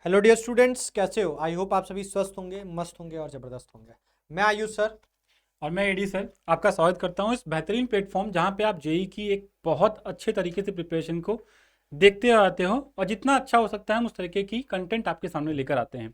Hello dear students, कैसे हो? I hope आप सभी स्वस्थ होंगे, मस्त होंगे और ज़बरदस्त होंगे। मैं आयुष सर। और मैं एडी सर आपका स्वागत करता हूं इस बेहतरीन प्लेटफॉर्म जहां पे आप जेई की एक बहुत अच्छे तरीके से प्रिपरेशन को देखते आते हो और जितना अच्छा हो सकता है हम उस तरीके की कंटेंट आपके सामने लेकर आते हैं।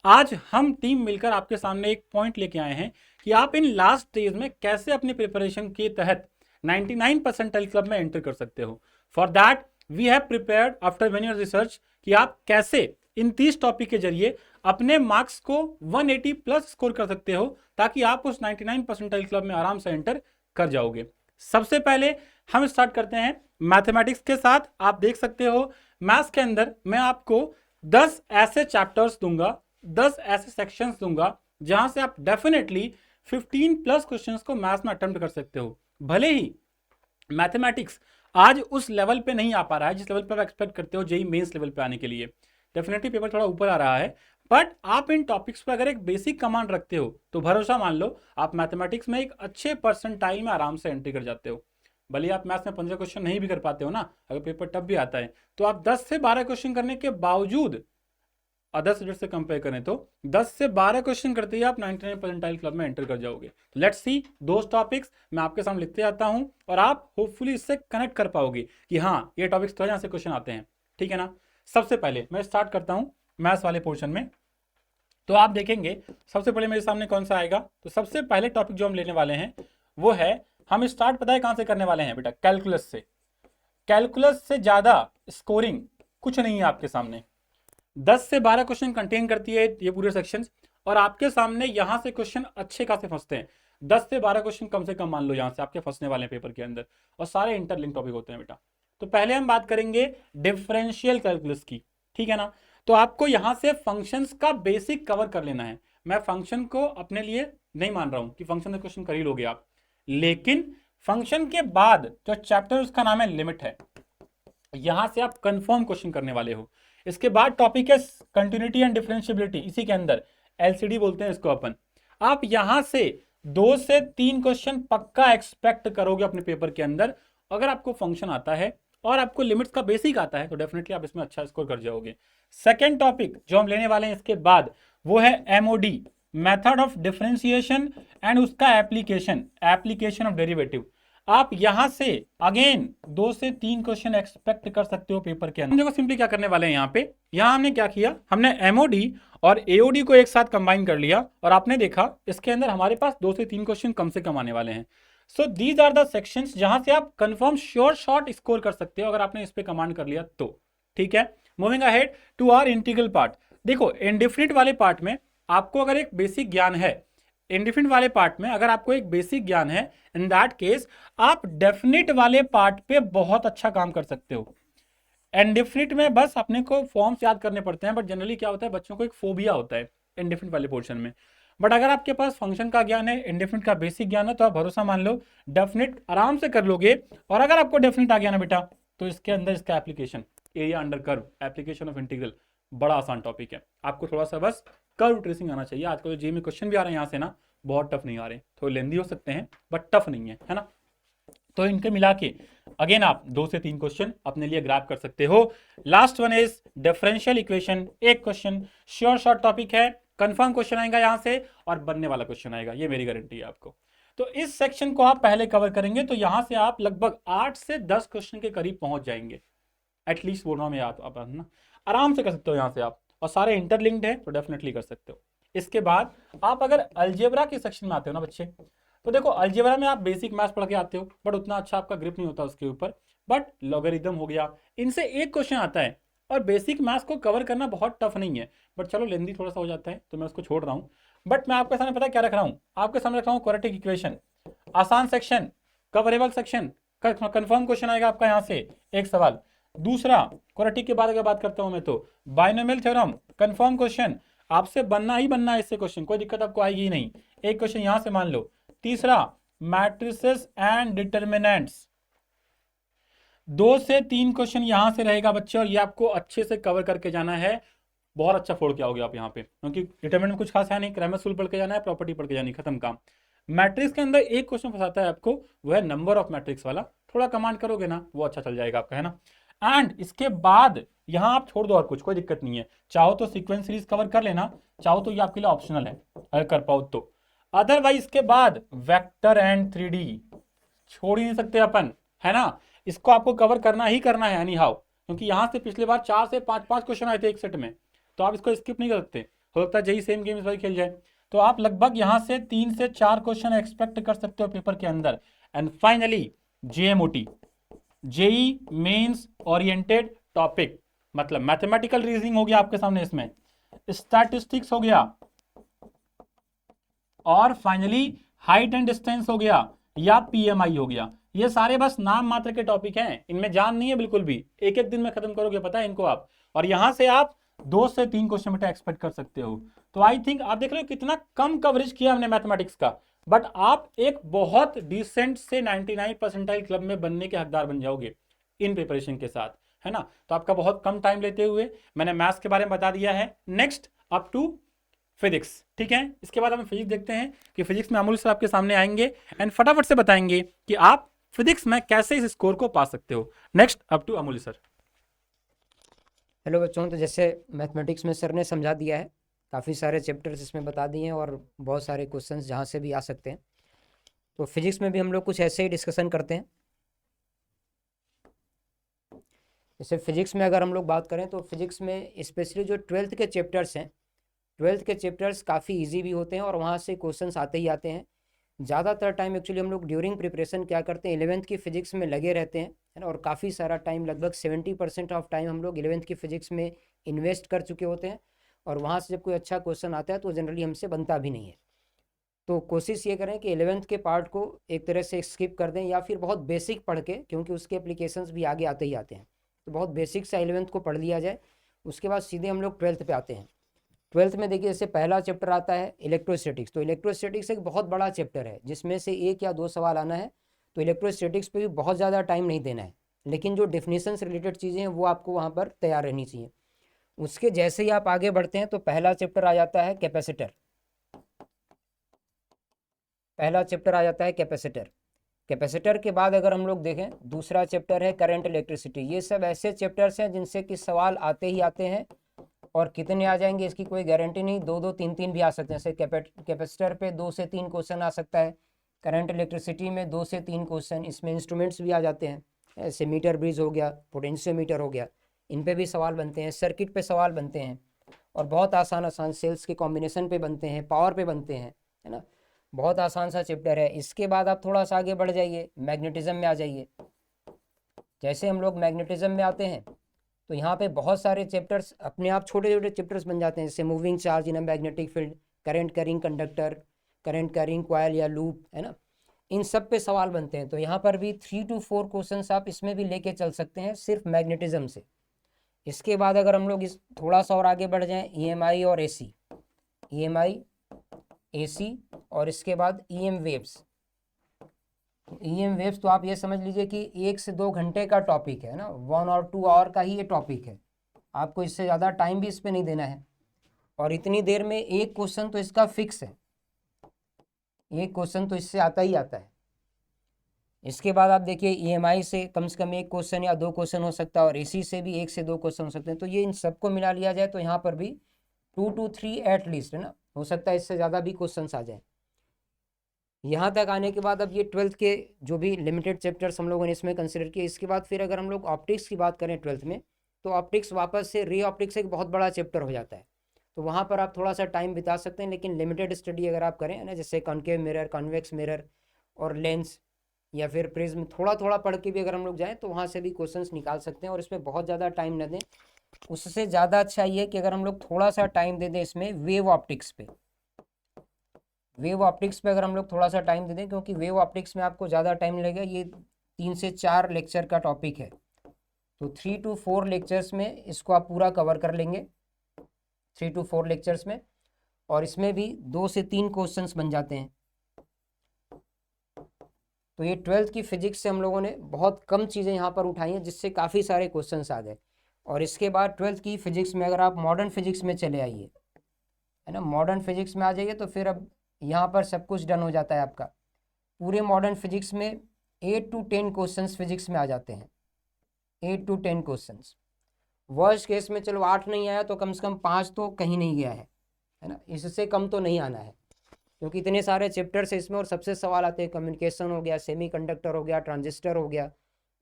आज हम टीम मिलकर आपके सामने एक पॉइंट लेके आए हैं कि आप इन लास्ट डेज में कैसे अपनी प्रिपरेशन के तहत 99 परसेंटाइल क्लब में एंटर कर सकते हो। For that we have prepared after many research कि आप कैसे इन 30 टॉपिक के जरिए अपने मार्क्स को 180 प्लस स्कोर कर सकते हो ताकि आप उस 99 परसेंटाइल क्लब में आराम से एंटर कर जाओगे। सबसे पहले हम स्टार्ट करते हैं मैथमेटिक्स के साथ। आप देख सकते हो मैथ्स के अंदर मैं आपको 10 ऐसे चैप्टर्स दूंगा, 10 ऐसे सेक्शंस दूंगा जहां से आप डेफिनेटली 15 प्लस क्वेश्चंस को मैथ्स में अटेम्प्ट कर सकते हो। भले ही मैथमेटिक्स आज उस लेवल पे नहीं आ पा रहा है जिस लेवल पे आप एक्सपेक्ट करते हो जेई मेंस लेवल पे आने के लिए, डेफिनेटली पेपर थोड़ा ऊपर आ रहा है, बट आप इन टॉपिक्स पे अगर एक बेसिक कमांड रखते हो तो भरोसा मान लो आप मैथमेटिक्स में एक अच्छे परसेंटाइल में आराम से एंट्री कर जाते हो। भले आप मैथ्स में 15 क्वेश्चन नहीं भी कर पाते हो ना, अगर पेपर टफ भी आता है तो आप 10 से 12 क्वेश्चन करने के बावजूद अदर सब्जेक्ट से कंपेयर करें तो 10 से 12 क्वेश्चन करते ही आप 99 परसेंटाइल क्लब में एंटर कर जाओगे। तो लेट्स सी दोस टॉपिक्स मैं आपके सामने लिखते आता हूं और आप होपफुली इससे कनेक्ट कर पाओगे कि हाँ ये टॉपिक्स तो यहाँ से क्वेश्चन आते हैं। ठीक है ना। सबसे पहले मैं स्टार्ट करता हूं मैथ्स वाले पोर्शन में। तो आप देखेंगे सबसे पहले मेरे सामने कौन सा आएगा। तो सबसे पहले टॉपिक जो हम लेने वाले हैं वो है, हम स्टार्ट पता है कहां से करने वाले हैं बेटा? कैलकुलस से। कैलकुलस से ज्यादा स्कोरिंग कुछ नहीं है आपके सामने। 10 से 12 क्वेश्चन कंटेन करती है ये पूरे सेक्शन और आपके सामने यहां से क्वेश्चन अच्छे खासे फंसते हैं। 10 से 12 क्वेश्चन कम से कम मान लो यहां से आपके फंसने वाले हैं पेपर के अंदर, और सारे इंटरलिंक टॉपिक होते हैं बेटा। तो पहले हम बात करेंगे डिफरेंशियल कैलकुलस की। ठीक है ना। तो आपको यहां से फंक्शंस का बेसिक कवर कर लेना है। मैं फंक्शन को अपने लिए नहीं मान रहा हूं कि फंक्शन से क्वेश्चन कर ही लोगे आप, लेकिन फंक्शन के बाद जो चैप्टर उसका नाम है लिमिट है, यहां से आप कंफर्म क्वेश्चन करने वाले हो। इसके बाद टॉपिक है कंटिन्यूटी एंड डिफरेंशियबिलिटी, इसी के अंदर एलसीडी बोलते हैं इसको अपन। आप यहां से 2 से 3 क्वेश्चन पक्का एक्सपेक्ट करोगे अपने पेपर के अंदर। अगर आपको फंक्शन आता है और आपको लिमिट्स का बेसिक आता है तो डेफिनेटली आप इसमें अच्छा स्कोर कर जाओगे। सेकेंड टॉपिक जो हम लेने वाले हैं इसके बाद वो है MoD, method of differentiation and उसका एप्लीकेशन, एप्लीकेशन ऑफ डेरिवेटिव। आप यहां से अगेन 2 से 3 क्वेश्चन एक्सपेक्ट कर सकते हो पेपर के अंदर। देखो सिंपली क्या करने वाले हैं यहाँ पे, यहाँ हमने क्या किया, हमने एमओडी और एओडी को एक साथ कंबाइन कर लिया और आपने देखा इसके अंदर हमारे पास 2 से 3 क्वेश्चन कम से कम आने वाले हैं। So these are the sections जहां से आप कंफर्म श्योर शॉट स्कोर कर सकते हो अगर आपने इस पे कमांड कर लिया तो। ठीक है। Moving ahead to our integral part. देखो इंडिफिनिट वाले पार्ट में आपको अगर एक बेसिक ज्ञान है, इंडिफिनिट वाले पार्ट में अगर आपको एक बेसिक ज्ञान है, इन दैट केस आप डेफिनिट वाले पार्ट पे बहुत अच्छा काम कर सकते हो। इंडिफिनिट में बस अपने को फॉर्म्स याद करने पड़ते हैं, बट जनरली क्या होता है बच्चों को एक फोबिया होता है इंडिफिनिट वाले पोर्शन में। बट अगर आपके पास फंक्शन का ज्ञान है, इंडिफिनिट का बेसिक ज्ञान है, तो आप भरोसा मान लो डेफिनिट आराम से कर लोगे। और अगर आपको डेफिनिट आ गया ना बेटा तो इसके अंदर इसका application, area under curve, application of integral, बड़ा आसान टॉपिक है। आपको थोड़ा सा बस कर्व ट्रेसिंग आना चाहिए। आजकल जो जी में क्वेश्चन भी आ रहे हैं यहाँ से ना, बहुत टफ नहीं आ रहे, थोड़े लेंदी हो सकते हैं बट टफ नहीं है ना। तो इनके मिला के अगेन आप 2 से 3 क्वेश्चन अपने लिए ग्रैब कर सकते हो। Last one is differential equation, एक क्वेश्चन श्योर शॉर्ट टॉपिक है, कंफर्म क्वेश्चन आएगा यहां से और बनने वाला क्वेश्चन आएगा, ये मेरी गारंटी है आपको। तो इस सेक्शन को आप पहले कवर करेंगे तो यहां से आप लगभग 8 से 10 क्वेश्चन के करीब पहुंच जाएंगे एटलीस्ट। बोल रहा हूं मैं आप ना, आराम से कर सकते हो यहां से आप, और सारे इंटरलिंक्ड है तो डेफिनेटली कर सकते हो। इसके बाद आप अगर अलजेब्रा के सेक्शन में आते हो ना बच्चे, तो देखो अलजेब्रा में आप बेसिक मैथ्स पढ़ के आते हो बट उतना अच्छा आपका ग्रिप नहीं होता उसके ऊपर। बट लॉगरिथम हो गया, इनसे एक क्वेश्चन आता है और बेसिक मैथ्स को कवर करना बहुत टफ नहीं है, बट चलो लेंदी थोड़ा सा हो जाता है तो मैं उसको छोड़ रहा हूँ। बट मैं आपके सामने पता है क्या रख रहा हूँ, आपके सामने रख रहा हूँ क्वाड्रेटिक इक्वेशन, आसान सेक्शन, कवरेबल सेक्शन, कंफर्म क्वेश्चन आएगा आपका यहाँ से एक सवाल। दूसरा क्वाड्रेटिक के बाद अगर बात करता हूं मैं तो बाइनोमियल थ्योरम, कंफर्म क्वेश्चन, आपसे बनना ही बनना है इससे क्वेश्चन, कोई दिक्कत आपको आएगी ही नहीं, एक क्वेश्चन यहां से मान लो। तीसरा मैट्रिसेस एंड डिटर्मिनेंट्स, 2 से 3 क्वेश्चन यहां से रहेगा बच्चे और ये आपको अच्छे से कवर करके जाना है। बहुत अच्छा फोड़ के आओगे आप यहाँ पे, क्योंकि डिटर्मिनेंट कुछ खास है नहीं, क्रैमर्स रूल पढ़ के जाना है, प्रॉपर्टी पढ़ के जानी, खत्म काम। मैट्रिक्स के अंदर एक क्वेश्चन फंसाता है आपको, वो है नंबर ऑफ मैट्रिक्स वाला, थोड़ा कमांड करोगे ना वो अच्छा चल जाएगा आपका, है ना। एंड इसके बाद यहाँ आप छोड़ दो और कुछ, कोई दिक्कत नहीं है। चाहो तो सीक्वेंस सीरीज कवर कर लेना, चाहो तो ये आपके लिए ऑप्शनल है अगर कर पाओ तो। अदरवाइज इसके बाद वेक्टर एंड 3D छोड़ ही नहीं सकते अपन, है ना। इसको आपको कवर करना ही करना है एनी हाउ, क्योंकि यहाँ से पिछले बार 4 से 5 क्वेश्चन आए थे एक सेट में, तो आप इसको स्किप नहीं कर सकते। हो सकता है जेई सेम गेम इस बार खेल जाए, तो आप लगभग यहाँ से 3 से 4 क्वेश्चन एक्सपेक्ट कर सकते हो पेपर के अंदर। And finally JMOT, JEE mains oriented topic, मतलब मैथमेटिकल रीजनिंग हो गया आपके सामने, इसमें स्टैटिस्टिक्स हो गया, और फाइनली हाइट एंड डिस्टेंस हो गया, या पीएमआई हो गया। ये सारे बस नाम मात्र के टॉपिक हैं, इनमें जान नहीं है बिल्कुल भी, एक एक दिन में खत्म करोगे पता है इनको आप, और यहां से आप 2 से 3 क्वेश्चन बेटा एक्सपेक्ट कर सकते हो। तो आई थिंक आप देख रहे हो कितना कम कवरेज किया हमने मैथमेटिक्स का, बट आप एक बहुत डिसेंट से 99 परसेंटाइल क्लब में बनने के हकदार बन जाओगे इन प्रिपरेशन के साथ, है ना। तो आपका बहुत कम टाइम लेते हुए मैंने मैथ्स के बारे में बता दिया है। नेक्स्ट अप टू फिजिक्स, ठीक है। इसके बाद हम फिजिक्स देखते हैं कि फिजिक्स में अमूल सर आपके सामने आएंगे एंड फटाफट से बताएंगे कि आप फिजिक्स में कैसे इस स्कोर को पा सकते हो। Next up to Amul sir. Hello बच्चों, तो जैसे मैथमेटिक्स में सर ने समझा दिया है, काफ़ी सारे चैप्टर्स इसमें बता दिए हैं और बहुत सारे क्वेश्चंस जहाँ से भी आ सकते हैं। तो फिजिक्स में भी हम लोग कुछ ऐसे ही डिस्कशन करते हैं। जैसे फिजिक्स में अगर हम लोग बात करें तो फिजिक्स में स्पेशली जो 12th के चैप्टर्स हैं, 12th के चैप्टर्स काफ़ी ईजी भी होते हैं और वहाँ से क्वेश्चंस आते ही आते हैं। ज़्यादातर टाइम एक्चुअली हम लोग ड्यूरिंग प्रिपरेशन क्या करते हैं, 11th की फिजिक्स में लगे रहते हैं, है ना। और काफ़ी सारा टाइम, लगभग 70% ऑफ टाइम हम लोग 11th की फिजिक्स में इन्वेस्ट कर चुके होते हैं, और वहाँ से जब कोई अच्छा क्वेश्चन आता है तो जनरली हमसे बनता भी नहीं है। तो कोशिश ये करें कि 11th के पार्ट को एक तरह से स्किप कर दें, या फिर बहुत बेसिक पढ़ के, क्योंकि उसके एप्लीकेशंस भी आगे आते ही आते हैं, तो बहुत बेसिक से 11th को पढ़ लिया जाए। उसके बाद सीधे हम लोग 12th पे आते हैं। 12th में देखिए, जैसे पहला चैप्टर आता है इलेक्ट्रोस्टैटिक्स। तो इलेक्ट्रोस्टैटिक्स एक बहुत बड़ा चैप्टर है जिसमें से 1 या 2 सवाल आना है। तो इलेक्ट्रोस्टैटिक्स पे भी बहुत ज़्यादा टाइम नहीं देना है, लेकिन जो डेफिनेशन से रिलेटेड चीज़ें हैं वो आपको वहाँ पर तैयार रहनी चाहिए। उसके जैसे ही आप आगे बढ़ते हैं तो पहला चैप्टर आ जाता है कैपेसिटर। पहला चैप्टर आ जाता है कैपेसिटर। कैपेसिटर के बाद अगर हम लोग देखें, दूसरा चैप्टर है करंट इलेक्ट्रिसिटी। ये सब ऐसे चैप्टर्स हैं जिनसे कि सवाल आते ही आते हैं, और कितने आ जाएंगे इसकी कोई गारंटी नहीं, 2-2, 3-3 भी आ सकते हैं। जैसे कैपेसिटर पे 2 से 3 क्वेश्चन आ सकता है, करंट इलेक्ट्रिसिटी में 2 से 3 क्वेश्चन। इसमें इंस्ट्रूमेंट्स भी आ जाते हैं, ऐसे मीटर ब्रिज हो गया, पोटेंशियोमीटर हो गया, इन पे भी सवाल बनते हैं, सर्किट पे सवाल बनते हैं, और बहुत आसान आसान सेल्स के कॉम्बिनेशन पे बनते हैं, पावर पे बनते हैं, है ना। बहुत आसान सा चैप्टर है। इसके बाद आप थोड़ा सा आगे बढ़ जाइए, मैग्नेटिज्म में आ जाइए। जैसे हम लोग मैग्नेटिज्म में आते हैं तो यहाँ पे बहुत सारे चैप्टर्स अपने आप छोटे छोटे चैप्टर्स बन जाते हैं, जैसे moving charge in a magnetic field, current carrying conductor, current carrying coil या लूप, है ना। इन सब पे सवाल बनते हैं। तो यहाँ पर भी 3 to 4 क्वेश्चंस आप इसमें भी लेके चल सकते हैं सिर्फ मैग्नेटिज्म से। इसके बाद अगर हम लोग इस थोड़ा सा और आगे बढ़ जाएं, ईएमआई और एसी, ईएमआई, एसी, और इसके बाद ईएम वेव्स। ईएम वेव्स तो आप ये समझ लीजिए कि 1 से 2 घंटे का टॉपिक है ना, 1 और 2 आवर का ही ये टॉपिक है। आपको इससे ज़्यादा टाइम भी इस पर नहीं देना है, और इतनी देर में एक क्वेश्चन तो इसका फिक्स है, एक क्वेश्चन तो इससे आता ही आता है। इसके बाद आप देखिए, ईएमआई से कम 1 क्वेश्चन या 2 क्वेश्चन हो सकता है, और एसी से भी 1 से 2 क्वेश्चन हो सकते हैं। तो ये इन सबको मिला लिया जाए तो यहाँ पर भी 2 to 3 एटलीस्ट, है ना, हो सकता है इससे ज़्यादा भी क्वेश्चन आ जाए। यहाँ तक आने के बाद अब ये 12th के जो भी लिमिटेड चैप्टर्स हम लोगों ने इसमें कंसिडर किए। इसके बाद फिर अगर हम लोग ऑप्टिक्स की बात करें 12th में, तो ऑप्टिक्स वापस से रे ऑप्टिक्स एक बहुत बड़ा चैप्टर हो जाता है। तो वहाँ पर आप थोड़ा सा टाइम बिता सकते हैं, लेकिन लिमिटेड स्टडी अगर आप करें, है ना, जैसे कॉन्केव मिरर, कॉन्वेक्स मिरर और लेंस या फिर प्रिज्म, थोड़ा थोड़ा पढ़ के भी अगर हम लोग जाएँ तो वहाँ से भी क्वेश्चंस निकाल सकते हैं, और इसमें बहुत ज़्यादा टाइम न दें। उससे ज़्यादा अच्छा ये है कि अगर हम लोग थोड़ा सा टाइम दे दें इसमें वेव ऑप्टिक्स पे, वेव ऑप्टिक्स पे अगर हम लोग थोड़ा सा टाइम दे दें, क्योंकि वेव ऑप्टिक्स में आपको ज़्यादा टाइम लगेगा। ये 3 से 4 लेक्चर का टॉपिक है, तो 3 to 4 लेक्चर्स में इसको आप पूरा कवर कर लेंगे, 3 to 4 लेक्चर्स में, और इसमें भी 2 से 3 क्वेश्चंस बन जाते हैं। तो ये 12th की फिजिक्स से हम लोगों ने बहुत कम चीज़ें यहाँ पर उठाई हैं, जिससे काफ़ी सारे क्वेश्चंस आ गए। और इसके बाद 12th की फिजिक्स में अगर आप मॉडर्न फिजिक्स में चले आइए, है ना, मॉडर्न फिजिक्स में आ जाइए, तो फिर अब यहाँ पर सब कुछ डन हो जाता है आपका। पूरे मॉडर्न फिजिक्स में 8 to 10 क्वेश्चंस फिजिक्स में आ जाते हैं, 8 to 10 क्वेश्चंस। वर्स्ट केस में चलो 8 नहीं आया तो कम से कम 5 तो कहीं नहीं गया है ना, इससे कम तो नहीं आना है, क्योंकि इतने सारे चैप्टर्स है इसमें और सबसे सवाल आते हैं। कम्युनिकेशन हो गया, सेमीकंडक्टर हो गया, ट्रांजिस्टर हो गया,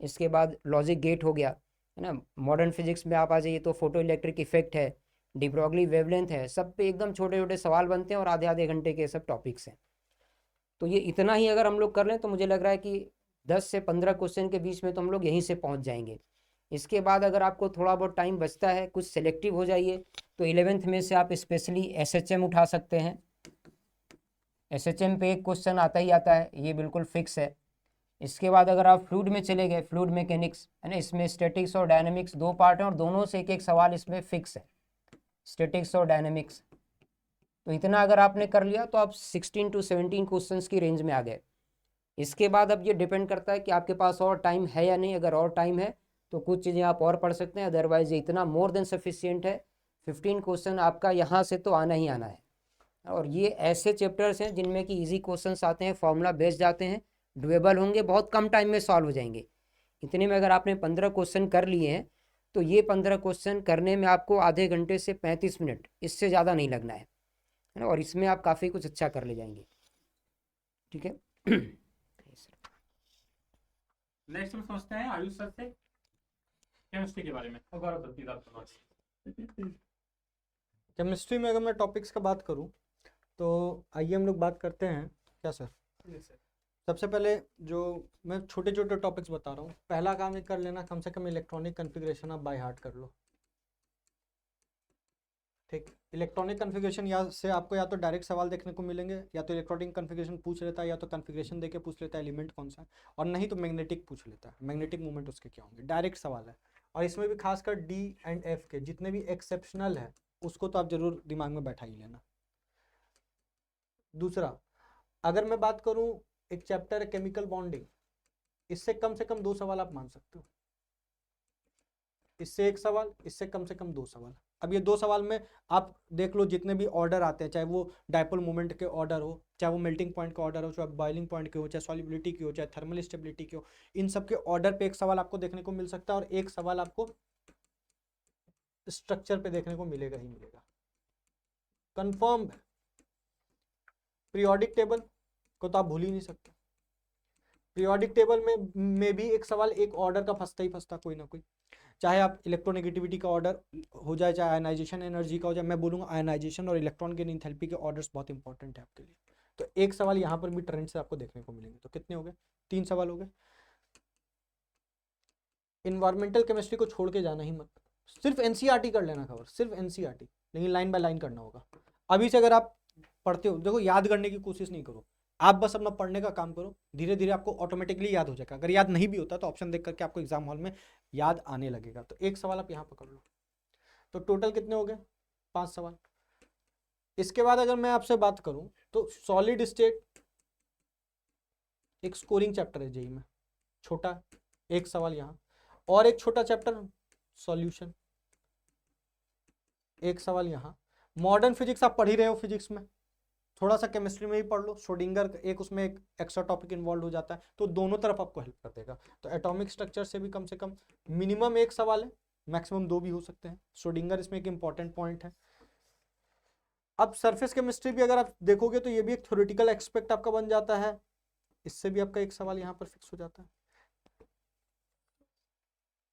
इसके बाद लॉजिक गेट हो गया, है ना। मॉडर्न फिजिक्स में आप आ जाइए तो फोटो इलेक्ट्रिक इफेक्ट है, डी ब्रॉगली वेवलेंथ है, सब पे एकदम छोटे छोटे सवाल बनते हैं और आधे आधे घंटे के सब टॉपिक्स हैं। तो ये इतना ही अगर हम लोग कर लें तो मुझे लग रहा है कि 10 से 15 क्वेश्चन के बीच में तो हम लोग यहीं से पहुंच जाएंगे। इसके बाद अगर आपको थोड़ा बहुत टाइम बचता है, कुछ सेलेक्टिव हो जाइए, तो 11th में से आप स्पेशली एसएचएम उठा सकते हैं। एसएचएम पे एक क्वेश्चन आता ही आता है, ये बिल्कुल फिक्स है। इसके बाद अगर आप फ्लूइड में चले गए, फ्लूइड मैकेनिक्स है ना, इसमें स्टैटिक्स और डायनेमिक्स 2 पार्ट हैं और दोनों से एक एक सवाल इसमें फिक्स है, स्टैटिक्स और डायनेमिक्स। तो इतना अगर आपने कर लिया तो आप 16 to 17 क्वेश्चंस की रेंज में आ गए। इसके बाद अब ये डिपेंड करता है कि आपके पास और टाइम है या नहीं। अगर और टाइम है तो कुछ चीज़ें आप और पढ़ सकते हैं, अदरवाइज ये इतना मोर देन सफिशियंट है। 15 क्वेश्चन आपका यहाँ से तो आना ही आना है। और ये ऐसे चैप्टर्स हैं जिनमें कि इजी क्वेश्चंस आते हैं, फॉर्मूला बेस्ड जाते हैं, डुएबल होंगे, बहुत कम टाइम में सॉल्व हो जाएंगे। इतने में अगर आपने 15 क्वेश्चन कर लिए हैं तो ये 15 क्वेश्चन करने में आपको आधे घंटे से 35 मिनट, इससे ज़्यादा नहीं लगना है ना, और इसमें आप काफ़ी कुछ अच्छा कर ले जाएंगे। ठीक है। नेक्स्ट हम समझते हैं आयुष सर से केमिस्ट्री के बारे में। गौरव सर, प्लीज आप सुनाइए। केमिस्ट्री में अगर मैं टॉपिक्स का बात करूं तो आइए हम लोग बात करते हैं। क्या सर? सबसे पहले जो मैं छोटे छोटे टॉपिक्स बता रहा हूँ, पहला काम ये कर लेना, कम से कम इलेक्ट्रॉनिक कॉन्फ़िगरेशन आप बाय हार्ट कर लो। ठीक, इलेक्ट्रॉनिक कॉन्फ़िगरेशन या से आपको या तो डायरेक्ट सवाल देखने को मिलेंगे, या तो इलेक्ट्रॉनिक कॉन्फ़िगरेशन पूछ लेता है, या तो कॉन्फ़िगरेशन देके पूछ लेता है एलिमेंट कौन सा है, और नहीं तो मैग्नेटिक पूछ लेता है, मैग्नेटिक मूवमेंट उसके क्या होंगे। डायरेक्ट सवाल है, और इसमें भी खासकर डी एंड एफ के जितने भी एक्सेप्शनल है उसको तो आप जरूर दिमाग में बैठा ही लेना। दूसरा, अगर मैं बात करूं, एक चैप्टर है केमिकल बॉन्डिंग, इससे कम से कम 2 सवाल आप मान सकते हो। इससे 1 सवाल, इससे कम से कम 2 सवाल। अब ये 2 सवाल में आप देख लो जितने भी ऑर्डर आते हैं, चाहे वो डायपोल मोमेंट के ऑर्डर हो, चाहे वो मेल्टिंग पॉइंट का ऑर्डर हो, चाहे बॉइलिंग पॉइंट के हो, चाहे सॉल्युबिलिटी की हो, चाहे थर्मल स्टेबिलिटी की हो, इन सब के ऑर्डर पे 1 सवाल आपको देखने को मिल सकता है, और 1 सवाल आपको स्ट्रक्चर पे देखने को मिलेगा ही मिलेगा, कंफर्म। पीरियोडिक टेबल को तो आप भूल ही नहीं सकते। पीरियोडिक टेबल में भी 1 सवाल एक ऑर्डर का फंसता ही फंसता कोई ना कोई, चाहे आप इलेक्ट्रोनेगेटिविटी का ऑर्डर हो जाए, चाहे आयनाइजेशन एनर्जी का हो जाए। मैं बोलूँगा आयनाइजेशन और इलेक्ट्रॉन गेन एंथैल्पी के ऑर्डर्स बहुत इंपॉर्टेंट है आपके लिए। तो 1 सवाल यहाँ पर भी ट्रेंड से आपको देखने को मिलेंगे। तो कितने हो गए? 3 सवाल हो गए। इन्वायरमेंटल केमिस्ट्री को छोड़ के जाना ही मत, सिर्फ एनसीईआरटी कर लेना कवर, सिर्फ एनसीईआरटी, लेकिन लाइन बाय लाइन करना होगा। अभी से अगर आप पढ़ते हो, देखो याद करने की कोशिश नहीं करो, आप बस अपना पढ़ने का काम करो, धीरे धीरे आपको ऑटोमेटिकली याद हो जाएगा। अगर याद नहीं भी होता तो ऑप्शन देख करके आपको एग्जाम हॉल में याद आने लगेगा। तो 1 सवाल आप यहाँ पकड़ लो। तो टोटल कितने हो गए? 5 सवाल। इसके बाद अगर मैं आपसे बात करूं तो सॉलिड स्टेट एक स्कोरिंग चैप्टर है जेईई में, छोटा 1 सवाल यहाँ, और एक छोटा चैप्टर सॉल्यूशन, 1 सवाल यहाँ। मॉडर्न फिजिक्स आप पढ़ ही रहे हो, फिजिक्स में थोड़ा सा केमिस्ट्री में भी पढ़ लो, श्रोडिंगर एक उसमें एक एक्स्ट्रा टॉपिक इन्वॉल्व हो जाता है, तो दोनों तरफ आपको हेल्प कर देगा। तो एटॉमिक स्ट्रक्चर से भी कम से कम मिनिमम 1 सवाल है, मैक्सिमम 2 भी हो सकते हैं। श्रोडिंगर इसमें एक इंपॉर्टेंट पॉइंट है। अब सरफेस केमिस्ट्री भी अगर आप देखोगे तो ये भी एक थ्योरेटिकल एक्सपेक्ट आपका बन जाता है, इससे भी आपका 1 सवाल यहाँ पर फिक्स हो जाता है।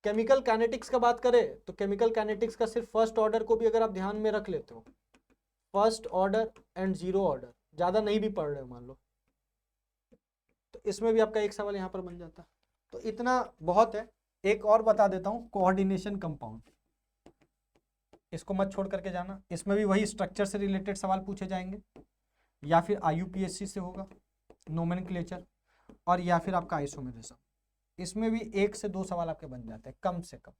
केमिकल काइनेटिक्स का बात करें तो केमिकल काइनेटिक्स का सिर्फ फर्स्ट ऑर्डर को भी अगर आप ध्यान में रख लेते हो, फर्स्ट ऑर्डर एंड 0 ऑर्डर, ज्यादा नहीं भी पढ़ रहे हो मान लो, तो इसमें भी आपका 1 सवाल यहाँ पर बन जाता है। तो इतना बहुत है। एक और बता देता हूँ, कोऑर्डिनेशन कंपाउंड, इसको मत छोड़ करके जाना। इसमें भी वही स्ट्रक्चर से रिलेटेड सवाल पूछे जाएंगे, या फिर आईयूपीएससी से होगा नोमेनक्लेचर, और या फिर आपका आइसोमेरिज्म। इसमें भी 1 से 2 सवाल आपके बन जाते हैं कम से कम।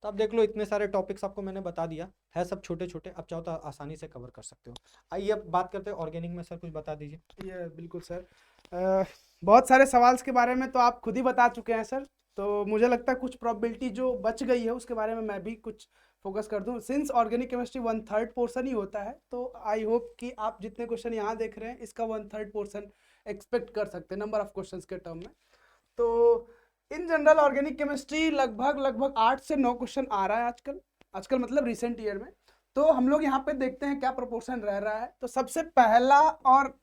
तो आप देख लो, इतने सारे टॉपिक्स आपको मैंने बता दिया है, सब छोटे छोटे, अब चाहो तो आसानी से कवर कर सकते हो। आइए अब बात करते हैं ऑर्गेनिक में। सर कुछ बता दीजिए। ये बिल्कुल सर, बहुत सारे सवाल्स के बारे में तो आप खुद ही बता चुके हैं सर, तो मुझे लगता है कुछ प्रोबेबिलिटी जो बच गई है उसके बारे में मैं भी कुछ फोकस कर दूं। सिंस ऑर्गेनिक केमिस्ट्री 1/3 पोर्सन ही होता है, तो आई होप कि आप जितने क्वेश्चन यहाँ देख रहे हैं इसका 1/3 पोर्सन एक्सपेक्ट कर सकते हैं नंबर ऑफ क्वेश्चंस के टर्म में। तो इन जनरल ऑर्गेनिक केमिस्ट्री लगभग 8 से 9 क्वेश्चन आ रहा है आजकल मतलब रिसेंट ईयर में। तो हम लोग यहाँ पे देखते हैं क्या प्रोपोर्शन रह रहा है। तो सबसे पहला और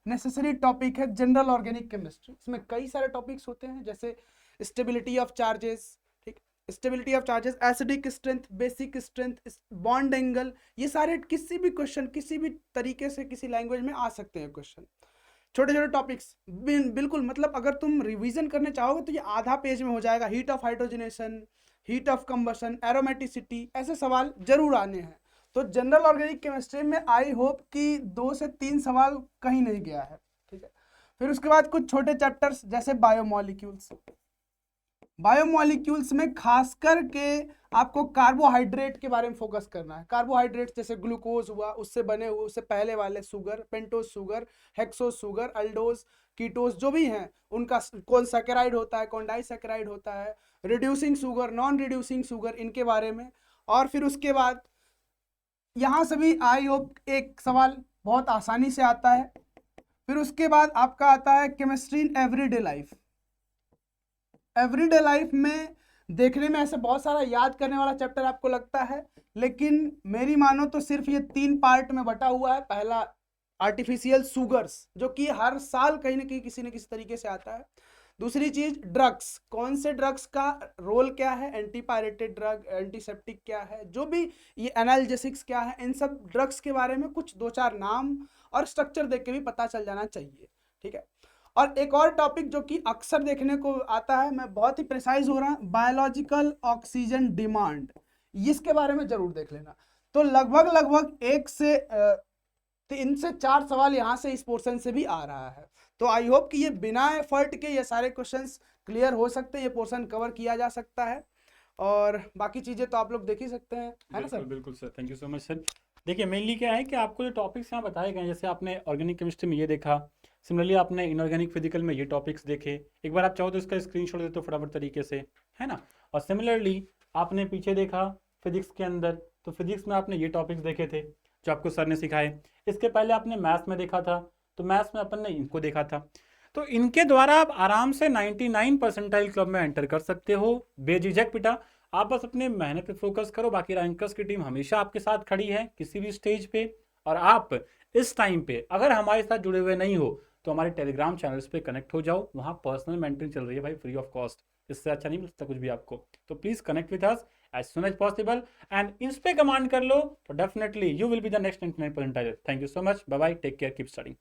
नेसेसरी टॉपिक है जनरल ऑर्गेनिक केमिस्ट्री। इसमें कई सारे टॉपिक्स होते हैं, जैसे स्टेबिलिटी ऑफ चार्जेस, ठीक, stability of charges, acidic strength, basic strength, bond angle, ये सारे किसी भी क्वेश्चन किसी भी तरीके से किसी लैंग्वेज में आ सकते हैं क्वेश्चन। छोटे छोटे टॉपिक्स बिल्कुल, मतलब अगर तुम रिवीजन करने चाहोगे तो ये आधा पेज में हो जाएगा। Heat of hydrogenation, heat of combustion, aromaticity, ऐसे सवाल जरूर आने हैं। तो जनरल ऑर्गेनिक केमिस्ट्री में आई होप कि 2 से 3 सवाल कहीं नहीं गया है, ठीक है। फिर उसके बाद कुछ छोटे चैप्टर्स जैसे बायोमॉलिक्यूल्स में खास करके आपको कार्बोहाइड्रेट के बारे में फोकस करना है। कार्बोहाइड्रेट जैसे ग्लूकोज हुआ, उससे बने हुए, उससे पहले वाले sugar, pentose sugar, hexose sugar, aldose, ketose जो भी हैं, उनका कौन सैकेराइड होता है, कौन डाइसैकेराइड होता है, reducing sugar, non reducing sugar, इनके बारे में। और फिर उसके बाद यहाँ से भी आई होप एक सवाल बहुत आसानी से आता है। फिर उसके बाद आपका आता है chemistry in everyday life. Everyday life में देखने में ऐसे बहुत सारा याद करने वाला चैप्टर आपको लगता है, लेकिन मेरी मानो तो सिर्फ ये 3 पार्ट में बटा हुआ है। पहला आर्टिफिशियल शुगर्स, जो कि हर साल कहीं ना कहीं किसी न किसी तरीके से आता है। दूसरी चीज ड्रग्स, कौन से ड्रग्स का रोल क्या है, एंटीपायरेटेड ड्रग, एंटीसेप्टिक क्या है, जो भी ये एनाल्जेसिक्स क्या है, इन सब ड्रग्स के बारे में कुछ 2-4 नाम और स्ट्रक्चर देख के भी पता चल जाना चाहिए, ठीक है। और एक और टॉपिक जो कि अक्सर देखने को आता है, मैं बहुत ही प्रिसाइज हो रहा हूँ, बायोलॉजिकल ऑक्सीजन डिमांड, इसके बारे में जरूर देख लेना। तो लगभग 1 से 3 से 4 सवाल यहाँ से इस पोर्शन से भी आ रहा है। तो आई होप कि ये बिना एफर्ट के ये सारे क्वेश्चंस क्लियर हो सकते हैं, ये पोर्शन कवर किया जा सकता है। और बाकी चीजें तो आप लोग देख ही सकते हैं, है ना सर? बिल्कुल sir, thank you so much sir. देखिए मेनली क्या है कि आपको जो टॉपिक्स यहाँ बताए गए हैं, जैसे आपने ऑर्गेनिक केमिस्ट्री में ये देखा, सिमिलरली आपने इनऑर्गेनिक फिजिकल में ये टॉपिक्स देखे। एक बार आप चाहो तो इसका स्क्रीनशॉट दे दो फटाफट तरीके से, है ना। और सिमिलरली आपने पीछे देखा फिजिक्स के अंदर, तो फिजिक्स में आपने ये टॉपिक्स देखे थे जो आपको सर ने सिखाए। इसके पहले आपने मैथ्स में देखा था, तो मैथ्स में अपन ने इनको देखा था। तो इनके द्वारा आप आराम से 99 परसेंटाइल क्लब में एंटर कर सकते हो बेझिझक बेटा। आप बस अपने मेहनत पे फोकस करो, बाकी रैंकर्स की टीम हमेशा आपके साथ खड़ी है किसी भी स्टेज पे। और आप इस टाइम पे अगर हमारे साथ जुड़े हुए नहीं हो तो हमारे टेलीग्राम चैनल्स पे कनेक्ट हो जाओ, वहाँ पर्सनल मेंटरिंग चल रही है भाई, फ्री ऑफ कॉस्ट। इससे अच्छा नहीं मिलता कुछ भी आपको। तो please connect with us as soon as possible and इस पे कमांड कर लो, तो definitely you will be the next 99 percentile. Thank you so much, bye bye, take care, keep studying.